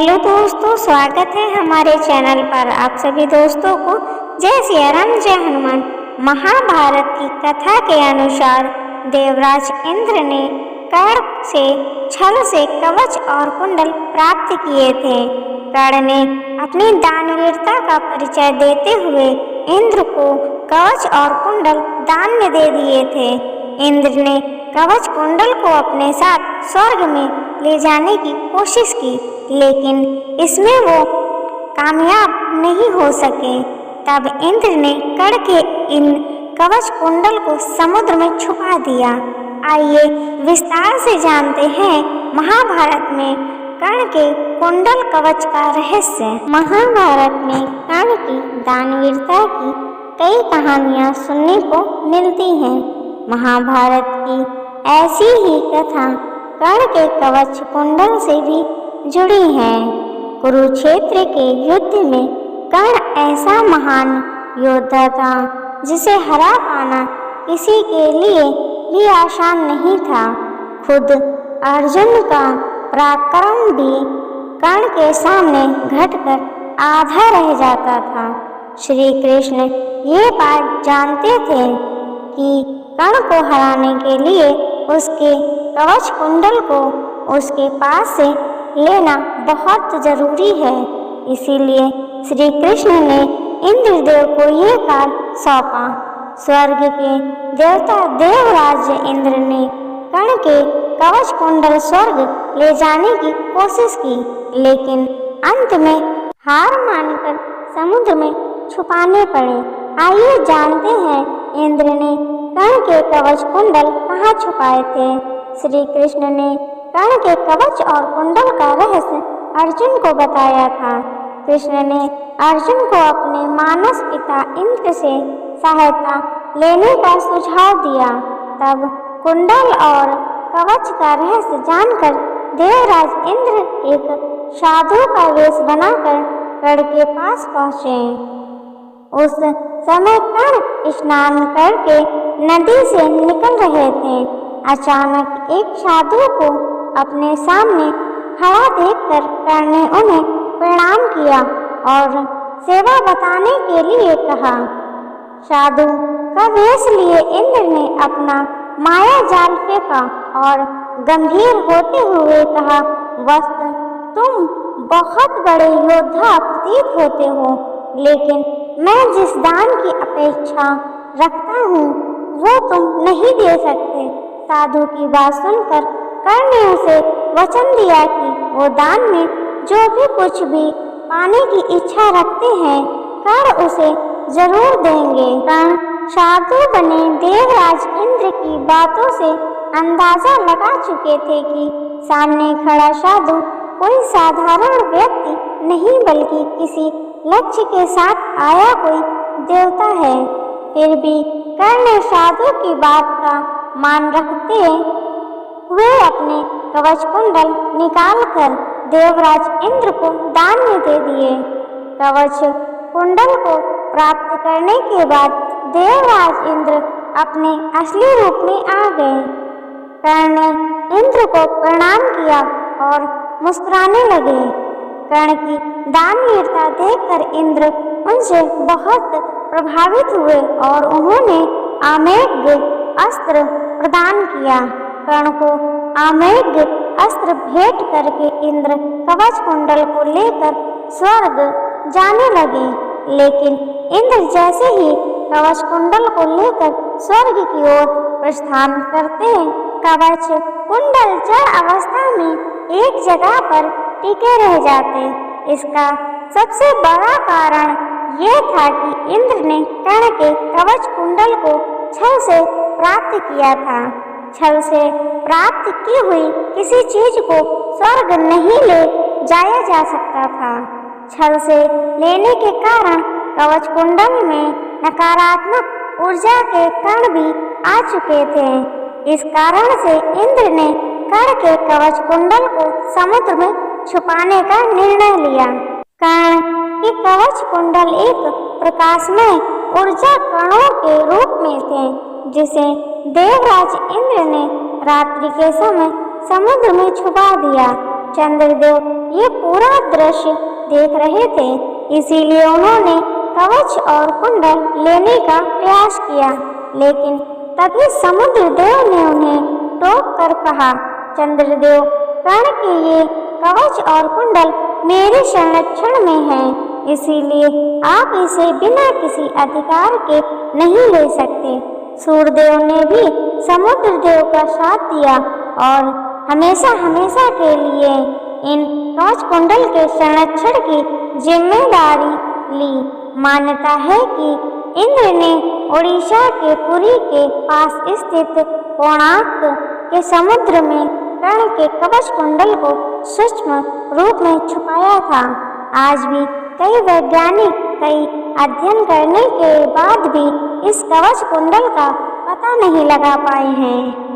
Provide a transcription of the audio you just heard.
Hello दोस्तों, स्वागत है हमारे चैनल पर। आप सभी दोस्तों को जय सिया राम, जय हनुमान। महाभारत की कथा के अनुसार देवराज इंद्र ने कर्ण से छल से कवच और कुंडल प्राप्त किए थे। कर्ण ने अपनी दानवीरता का परिचय देते हुए इंद्र को कवच और कुंडल दान में दे दिए थे। इंद्र ने कवच कुंडल को अपने साथ स्वर्ग में ले जाने की कोशिश की, लेकिन इसमें वो कामयाब नहीं हो सके। तब इंद्र ने कर्ण के इन कवच कुंडल को समुद्र में छुपा दिया। आइए विस्तार से जानते हैं महाभारत में कर्ण के कुंडल कवच का रहस्य। महाभारत में कर्ण की दानवीरता की कई कहानियां सुनने को मिलती हैं। महाभारत की ऐसी ही कथा कर्ण के कवच कुंडल से भी जुड़ी है। कुरुक्षेत्र के युद्ध में कर्ण ऐसा महान योद्धा था जिसे हरा पाना किसी के लिए भी आसान नहीं था। खुद अर्जुन का पराक्रम भी कर्ण के सामने घटकर आधा रह जाता था। श्री कृष्ण ये बात जानते थे कि कर्ण को हराने के लिए उसके कवच कुंडल को उसके पास से लेना बहुत जरूरी है। इसीलिए श्री कृष्ण ने इंद्रदेव को यह कार्य सौंपा। स्वर्ग के देवता देवराज इंद्र ने कर्ण के कवच कुंडल स्वर्ग ले जाने की कोशिश की, लेकिन अंत में हार मानकर समुद्र में छुपाने पड़े। आइए जानते हैं इंद्र ने कर्ण के कवच कुंडल कहाँ छुपाए थे। श्री कृष्ण ने कर्ण के कवच और कुंडल का रहस्य अर्जुन को बताया था। कृष्ण ने अर्जुन को अपने मानस पिता इंद्र से सहायता लेने का सुझाव दिया। तब कुंडल और कवच का रहस्य जानकर देवराज इंद्र एक साधु का वेश बनाकर कर्ण के पास पहुँचे। उस समय कर्ण स्नान करके नदी से निकल रहे थे। अचानक एक साधु को अपने सामने खड़ा देखकर कर्ण ने उन्हें प्रणाम किया और सेवा बताने के लिए कहा। साधु का वेश लिए इंद्र ने अपना माया जाल फेंका और गंभीर होते हुए कहा, वस्त तुम बहुत बड़े योद्धा प्रतीत होते हो, लेकिन मैं जिस दान की अपेक्षा रखता हूँ वो तुम नहीं दे सकते। साधु की बात सुनकर कर्ण ने उसे वचन दिया कि वो दान में जो भी कुछ भी पाने की इच्छा रखते हैं कर्ण उसे जरूर देंगे। कर्ण साधु बने देवराज इंद्र की बातों से अंदाजा लगा चुके थे कि सामने खड़ा साधु कोई साधारण व्यक्ति नहीं बल्कि किसी लक्ष्य के साथ आया कोई देवता है। फिर भी कर्ण ने साधु की बात का मान रखते हुए अपने कवच कुंडल निकालकर देवराज इंद्र को दान में दे दिए। कवच कुंडल को प्राप्त करने के बाद देवराज इंद्र अपने असली रूप में आ गए। कर्ण ने इंद्र को प्रणाम किया और मुस्कुराने लगे। कर्ण की दानवीरता देखकर इंद्र उनसे बहुत प्रभावित हुए और उन्होंने आमेघ अस्त्र प्रदान किया। कर्ण को आमेघ अस्त्र भेंट करके इंद्र कवच कुंडल को लेकर स्वर्ग जाने लगे। लेकिन इंद्र जैसे ही कवच कुंडल को लेकर स्वर्ग की ओर प्रस्थान करते, कवच कुंडल जड़ अवस्था में एक जगह पर टिके रह जाते। इसका सबसे बड़ा कारण यह था कि इंद्र ने कर्ण के कवच कुंडल को छल से प्राप्त किया था। छल से प्राप्त की हुई किसी चीज को स्वर्ग नहीं ले जाया जा सकता था। छल से लेने के कारण कवच कुंडल में नकारात्मक ऊर्जा के कण भी आ चुके थे। इस कारण से इंद्र ने कर्ण के कवच कुंडल को समुद्र में छुपाने का निर्णय लिया। कर्ण के कवच कुंडल एक प्रकाशमय ऊर्जा कणों के रूप में थे, जिसे देवराज इंद्र ने रात्रि के समय समुद्र में छुपा दिया। चंद्रदेव ये पूरा दृश्य देख रहे थे, इसीलिए उन्होंने कवच और कुंडल लेने का प्रयास किया। लेकिन तभी समुद्रदेव ने उन्हें टोक कर कहा, चंद्रदेव, कर्ण के ये कवच और कुंडल मेरे संरक्षण में है, इसीलिए आप इसे बिना किसी अधिकार के नहीं ले सकते। सूर्यदेव ने भी समुद्रदेव का साथ दिया और हमेशा हमेशा के लिए इन कवच कुंडल के संरक्षण की जिम्मेदारी ली। मान्यता है कि इंद्र ने उड़ीसा के पुरी के पास स्थित कोणार्क के समुद्र में कर्ण के कवच कुंडल को सूक्ष्म रूप में छुपाया था। आज भी कई वैज्ञानिक कई अध्ययन करने के बाद भी इस कवच कुंडल का पता नहीं लगा पाए हैं।